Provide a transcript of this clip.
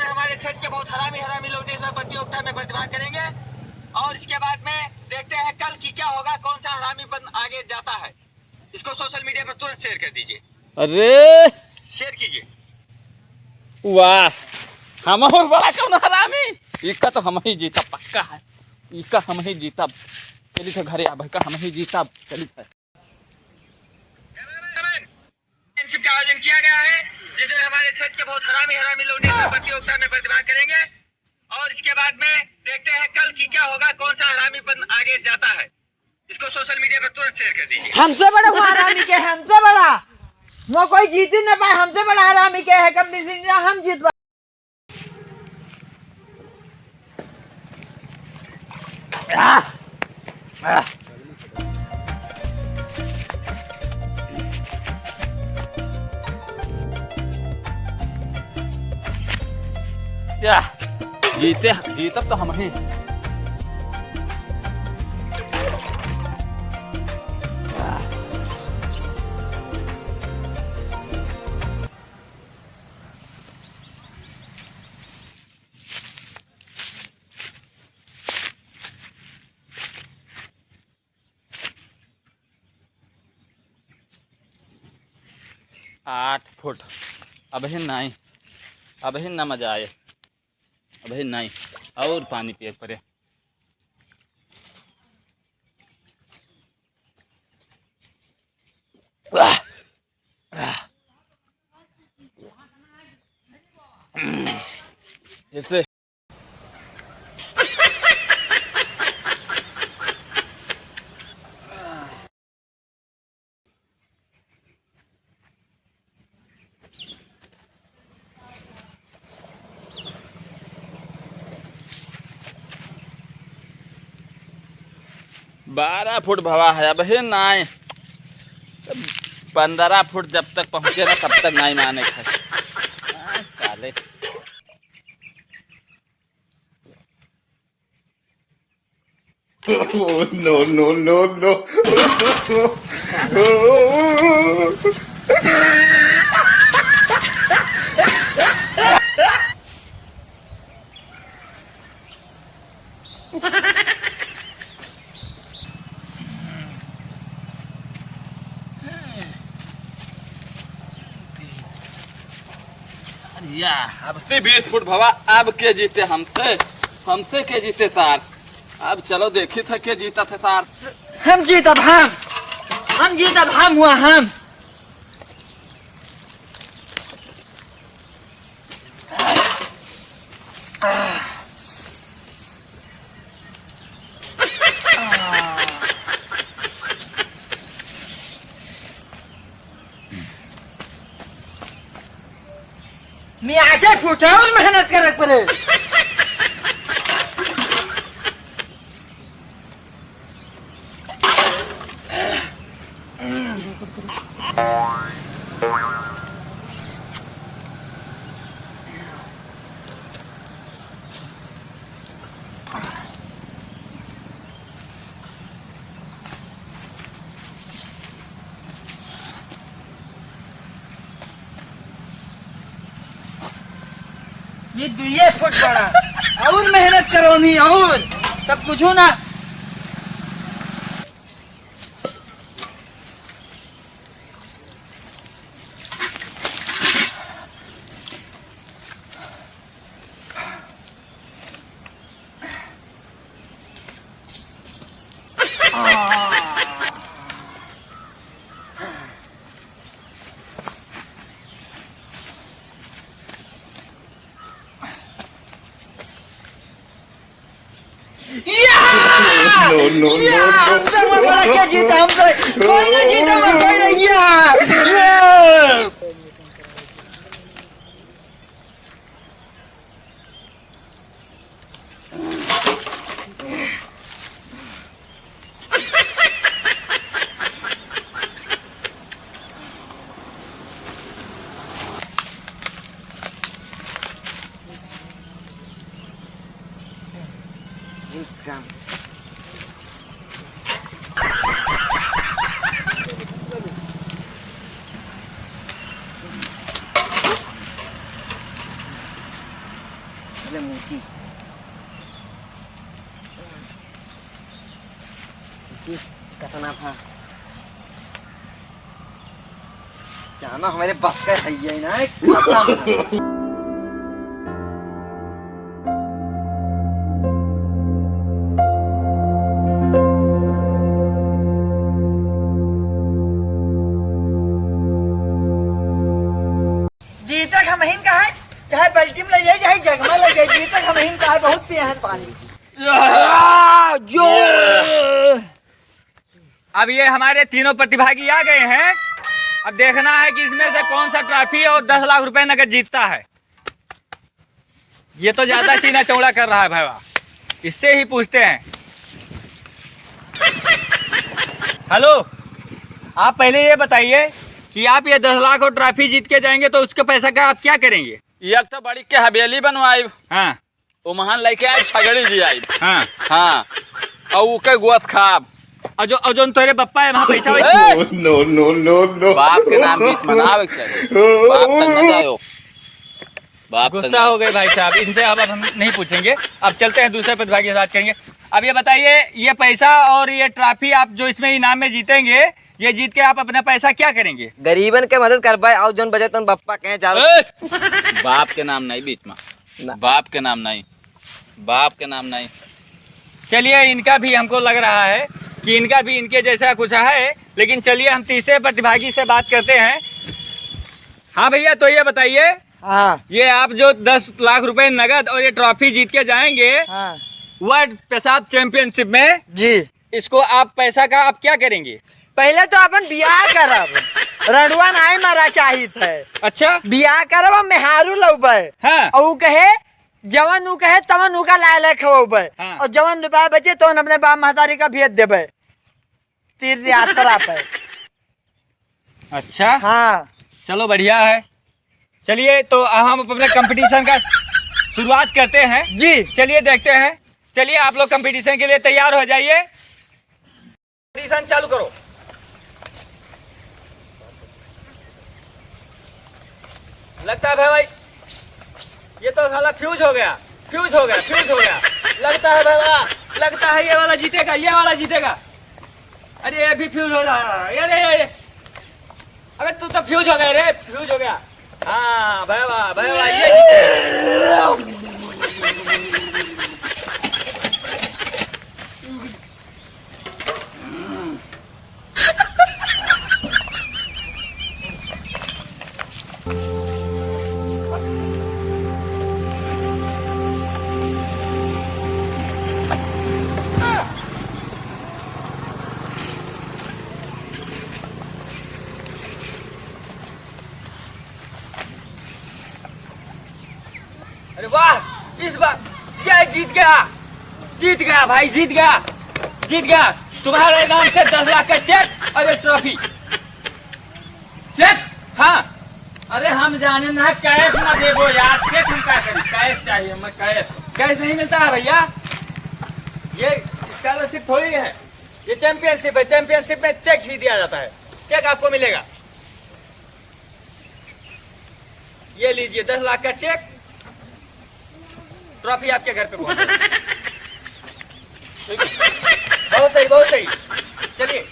हमारे छठ के बहुत हरामी हरामी लोग इस प्रतियोगिता में प्रतिभाग करेंगे और इसके बाद में देखते हैं कल की क्या होगा, कौन सा हरामीपन आगे जाता है। इसको सोशल मीडिया पर तुरंत शेयर कर दीजिए। अरे शेयर कीजिए। वाह, हम और बड़ा कौन हरामी, इसका तो हम ही जीता पक्का है, इसका हम ही जीता। चलिए तो घरे अब का हम ही जीता। चलिए चैंपियनशिप का आयोजन किया गया है जिसमें हमारे छठ के बहुत हरामी हरामी लोग इस प्रतियोगिता में प्रतिभाग करेंगे और इसके बाद में देखते हैं कल की क्या होगा, कौन सा हरामीपन आगे जाता है। इसको सोशल मीडिया पर तुरंत शेयर कर दीजिए। हमसे बड़ा वो हरामी के है, हमसे बड़ा वो कोई जीत ही ना पाए, हमसे बड़ा हरामी के है कंपटीशन, हम जीत पाए। क्या जीते, जीतब तो हम ही। आठ फुट अभी नहीं, अभी ना मजा आए, अभी नहीं और पानी पिए पड़े। इससे बारह फुट भवा है, अब है नाई 15 फुट जब तक पहुंचे ना तब तक नहीं माने साले। Oh, no, no, no, no. या अब से 20 फुट भवा, अब के जीते हमसे, हमसे के जीते सार। अब चलो देखी था के जीता थे सार। हम जीतब, हम जीतब, हम हुआ हम। मैं आज फुटा और मेहनत करे पड़े। ये 2 फुट बड़ा और मेहनत करो मी और सब कुछ हो ना। No, no, no, हमसे बड़ा क्या जीता, हमसे कोई नहीं जीता, कोई नहीं यार। जाना हमारे बस का है ही ना खत्म। जीतक हम हिन का है, चाहे बल्टी में ले जाए चाहे जग में ले जाए, जीतक हम हिन का है, बहुत पिए हैं पानी। अब ये हमारे तीनों प्रतिभागी आ गए हैं। अब देखना है कि इसमें से कौन सा ट्रॉफी और 10 लाख रुपए नगद जीतता है। ये तो ज्यादा सीना चौड़ा कर रहा है भाईवा, इससे ही पूछते हैं। हेलो, आप पहले ये बताइए कि आप ये 10 लाख और ट्रॉफी जीत के जाएंगे तो उसके पैसा का आप क्या करेंगे? एक तो बड़ी के हवेली बनवाई, हाँ वो महान लेके आए छगड़ी जी आई, हाँ हाँ, और उके गोश खाब। और जो तोरे बप्पा है वहाँ पैसा No, no, no, no. बाप के नाम बीच मनावे के चाहिए, बाप तक न जाओ, बाप तक गुस्सा हो गए भाई साहब, इनसे अब हम नहीं पूछेंगे। अब चलते हैं दूसरे प्रतिभागी से बात करेंगे। अब ये बताइए, ये पैसा और ये ट्रॉफी आप जो इसमें इनाम में जीतेंगे, ये जीत के आप अपना पैसा क्या करेंगे? गरीबन के मदद कर पाए और जोन बजे तो बप्पा कहे जा बाप के नाम नहीं बीच में, बाप के नाम नहीं, बाप के नाम नहीं। चलिए, इनका भी हमको लग रहा है कि इनका भी इनके जैसा कुछ है, लेकिन चलिए हम तीसरे प्रतिभागी से बात करते हैं। हाँ भैया, तो ये बताइए, हाँ ये आप जो 10 लाख रुपए नगद और ये ट्रॉफी जीत के जाएंगे हाँ वर्ल्ड पेशाब चैंपियनशिप में, जी, इसको आप पैसा का आप क्या करेंगे? पहले तो अपन बियाह करब, रडुआ नाई मारा चाहित है। अच्छा, बियाह करब हम मेहारू लौबे, हाँ और ऊ कहे जवन ऊ कहे तवन ऊ का लाय लाय खवबे, हाँ। और जवन रुपया बचे तो अपने बाप महतारी का भेज देबे तीर्थ यात्रा पे। अच्छा, हाँ चलो बढ़िया है। चलिए, तो अब हम अपने कंपटीशन का शुरुआत करते हैं। जी, चलिए देखते हैं। चलिए, आप लोग कंपटीशन के लिए तैयार हो जाइए। कंपटीशन चालू करो। लगता है भाई, ये तो साला फ्यूज हो गया, फ्यूज हो गया, फ्यूज हो गया। लगता है भाई, लगता है ये वाला जीतेगा, ये वाला जीतेगा। अरे ये भी फ्यूज हो रहा है, अरे अबे तू तो फ्यूज हो गया रे, फ्यूज हो गया। हाँ भाई ये जीते। अरे वाह, इस बार क्या जीत गया, जीत गया भाई, जीत गया, जीत गया। तुम्हारे नाम से 10 लाख का चेक और एक ट्रॉफी। चेक? हाँ। अरे हम जाने ना, कैश ना देवो यार, चेक हम क्या करें, कैश चाहिए हमें, कैश। कैश नहीं मिलता है भैया, ये स्कॉलरशिप थोड़ी है, ये चैंपियनशिप है। चैंपियनशिप में चेक ही दिया जाता है, चेक आपको मिलेगा। ये लीजिए 10 लाख का चेक, ट्रॉफी आपके घर पे पहुंचे। बहुत सही, बहुत सही। चलिए।